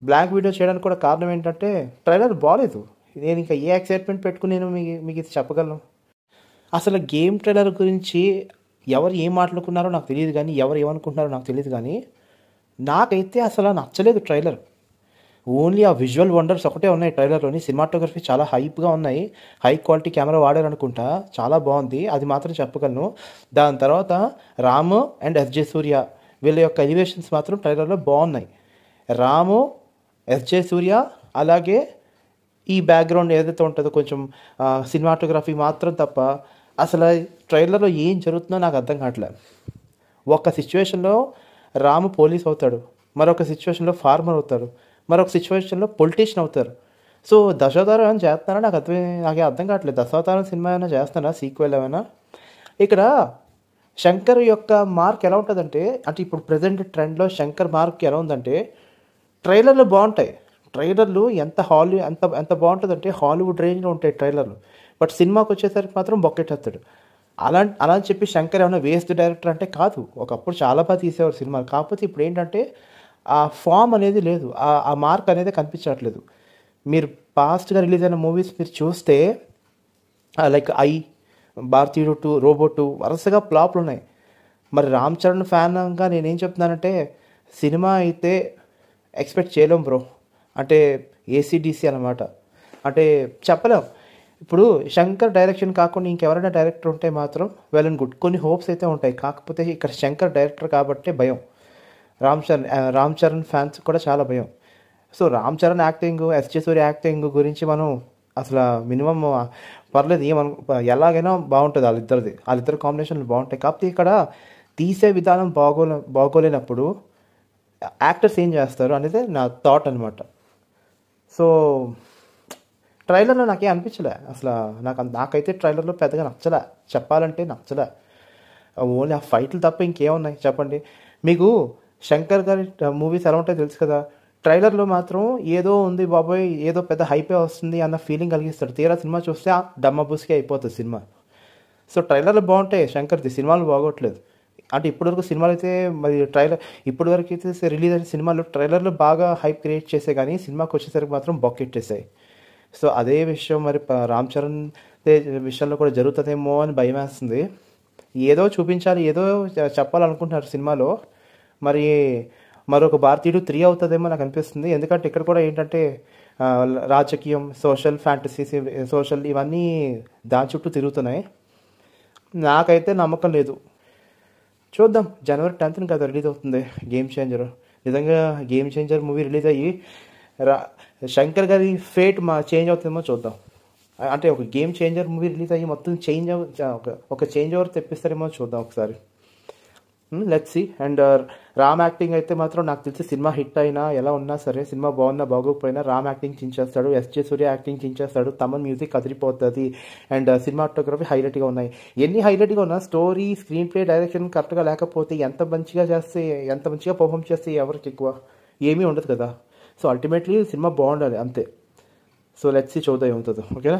Black video చేయడానికి కూడా కారణం ఏంటంటే ట్రైలర్ బాలేదు. నేను ఇంకా ఏ ఎక్సైట్మెంట్ పెట్టుకుని నేను మీకు ఇది చెప్పగలను. అసలు గేమ్ ట్రైలర్ గురించి ఎవరు ఏం మాట్లాడుకున్నారో నాకు తెలియదు కానీ, ఎవరు ఏమనుకుంటున్నారో నాకు తెలియదు కానీ, నాకైతే అసలు నచ్చలేదు ట్రైలర్. ఓన్లీ ఆ విజువల్ వండర్స్ ఒకటే ఉన్నాయి ట్రైలర్లోని. సినిమాటోగ్రఫీ చాలా హైప్గా ఉన్నాయి, హై క్వాలిటీ కెమెరా వాడారనుకుంటా, చాలా బాగుంది, అది మాత్రం చెప్పగలను. దాని తర్వాత రాము అండ్ ఎస్జే సూర్య వీళ్ళ యొక్క ఎలివేషన్స్ మాత్రం ట్రైలర్లో బాగున్నాయి. రాము, ఎస్జే సూర్య, అలాగే ఈ బ్యాక్గ్రౌండ్ ఏదైతే ఉంటుందో కొంచెం సినిమాటోగ్రఫీ మాత్రం తప్ప అసలు ట్రైలర్లో ఏం జరుగుతుందో నాకు అర్థం కావట్లేదు. ఒక సిచ్యువేషన్లో రాము పోలీస్ అవుతాడు, మరొక సిచ్యువేషన్లో ఫార్మర్ అవుతాడు, మరొక సిచ్యువేషన్లో పొలిటీషియన్ అవుతారు. సో దశావతారం ఏమైనా చేస్తున్నారా నాకే అర్థం కావట్లేదు. దశావతారం సినిమా ఏమైనా చేస్తున్నారా, సీక్వెల్ ఏమైనా? ఇక్కడ శంకర్ యొక్క మార్క్ ఎలా ఉంటుందంటే, అంటే ఇప్పుడు ప్రజెంట్ ట్రెండ్లో శంకర్ మార్క్ ఎలా ఉందంటే, ట్రైలర్లు బాగుంటాయి. ట్రైలర్లు ఎంత ఎంత బాగుంటుందంటే హాలీవుడ్ రేంజ్లో ఉంటాయి ట్రైలర్లు. బట్ సినిమాకి వచ్చేసరికి మాత్రం బొక్కెట్టేస్తాడు. అలా అని చెప్పి శంకర్ ఏమైనా వేస్ట్ డైరెక్టర్ అంటే కాదు. ఒకప్పుడు చాలా బాగా తీసేవారు సినిమాలు. కాకపోతే ఇప్పుడు ఏంటంటే ఆ ఫామ్ అనేది లేదు, ఆ మార్క్ అనేది కనిపించట్లేదు. మీరు పాస్ట్గా రిలీజ్ అయిన మూవీస్ మీరు చూస్తే లైక్ భారతీయుడు 2, రోబో 2 వరుసగా ఫ్లాప్లు ఉన్నాయి. మరి రామ్ చరణ్ ఫ్యాన్గా నేనేం చెప్తున్నానంటే, సినిమా అయితే ఎక్స్పెక్ట్ చేయలేం బ్రో. అంటే ఏసీడీసీ అనమాట. అంటే చెప్పలేం. ఇప్పుడు శంకర్ డైరెక్షన్ కాకుండా ఇంకెవరైనా డైరెక్టర్ ఉంటే మాత్రం వెల్ అండ్ గుడ్, కొన్ని హోప్స్ అయితే ఉంటాయి. కాకపోతే ఇక్కడ శంకర్ డైరెక్టర్ కాబట్టి భయం. రామ్ చరణ్ ఫ్యాన్స్ కూడా చాలా భయం. So Ram Charan acting, S J Suryah acting గురించి మనం అసలు మినిమం పర్లేదు, ఎలాగైనా బాగుంటుంది. వాళ్ళిద్దరు కాంబినేషన్లు బాగుంటాయి. కాకపోతే ఇక్కడ తీసే విధానం బాగోలేనప్పుడు యాక్టర్స్ ఏం చేస్తారు అనేది నా థాట్ అనమాట. సో ట్రైలర్లో నాకేం అనిపించలే అసలు. నాకైతే ట్రైలర్లో పెద్దగా నచ్చలే, చెప్పాలంటే నచ్చలే. ఓన్లీ ఆ ఫైట్లు తప్ప ఇంకేమున్నాయి చెప్పండి. మీకు శంకర్ గారి మూవీస్ ఎలా ఉంటాయో తెలుసు కదా. ట్రైలర్లో మాత్రం ఏదో ఉంది బాబోయ్, ఏదో పెద్ద హైపే వస్తుంది అన్న ఫీలింగ్ కలిగిస్తాడు. తీరా సినిమా చూస్తే డమ్మబుస్కే అయిపోతుంది సినిమా. సో ట్రైలర్లు బాగుంటాయి శంకర్ది, సినిమాలు బాగోట్లేదు. అంటే ఇప్పటివరకు సినిమాలు అయితే మరి ఇప్పటివరకు అయితే రిలీజ్ అయిన సినిమాలు ట్రైలర్లు బాగా హైప్ క్రియేట్ చేసే కానీ సినిమాకి వచ్చేసరికి మాత్రం బొక్కెట్టేసాయి. సో అదే విషయం మరి రామ్ చరణ్ విషయంలో కూడా జరుగుతుందేమో అని భయం వేస్తుంది. ఏదో చూపించాలి, ఏదో చెప్పాలనుకుంటున్నారు సినిమాలో. మరి మరొక భారతీయుడు 3 అవుతుందేమో నాకు అనిపిస్తుంది. ఎందుకంటే ఇక్కడ కూడా ఏంటంటే రాజకీయం, సోషల్ ఫ్యాంటసీస్, సోషల్ ఇవన్నీ దాని చుట్టూ తిరుగుతున్నాయి. నాకైతే నమ్మకం లేదు. చూద్దాం. జనవరి 10th కదా రిలీజ్ అవుతుంది గేమ్ చేంజర్. నిజంగా గేమ్ చేంజర్ మూవీ రిలీజ్ అయ్యి శంకర్ గారి ఫేట్ చేంజ్ అవుతుందేమో చూద్దాం. అంటే ఒక గేమ్ చేంజర్ మూవీ రిలీజ్ అయ్యి మొత్తం ఒక చేంజ్ ఓవర్ తెప్పిస్తారేమో చూద్దాం ఒకసారి. Let's see. And Ram acting అయితే మాత్రం నాకు తెలిసి సినిమా హిట్ అయినా ఎలా ఉన్నా సరే, సినిమా బాగున్నా బాగోకపోయినా Ram acting చించేస్తాడు, SJ Suryah acting చించేస్తాడు, Thaman music అదిరిపోతుంది. అండ్ సినిమాటోగ్రఫీ హైలైట్గా ఉన్నాయి. ఎన్ని హైలైట్గా ఉన్నా స్టోరీ, స్క్రీన్ ప్లే, డైరెక్షన్ కరెక్ట్గా లేకపోతే ఎంత మంచిగా పర్ఫామ్ చేస్తే ఎవరికి ఎక్కువ ఏమీ ఉండదు కదా. సో అల్టిమేట్లీ సినిమా బాగుండాలి అంతే. సో లెట్స్ సీ, చూద్దాం ఏమవుతుందో. ఓకేనా.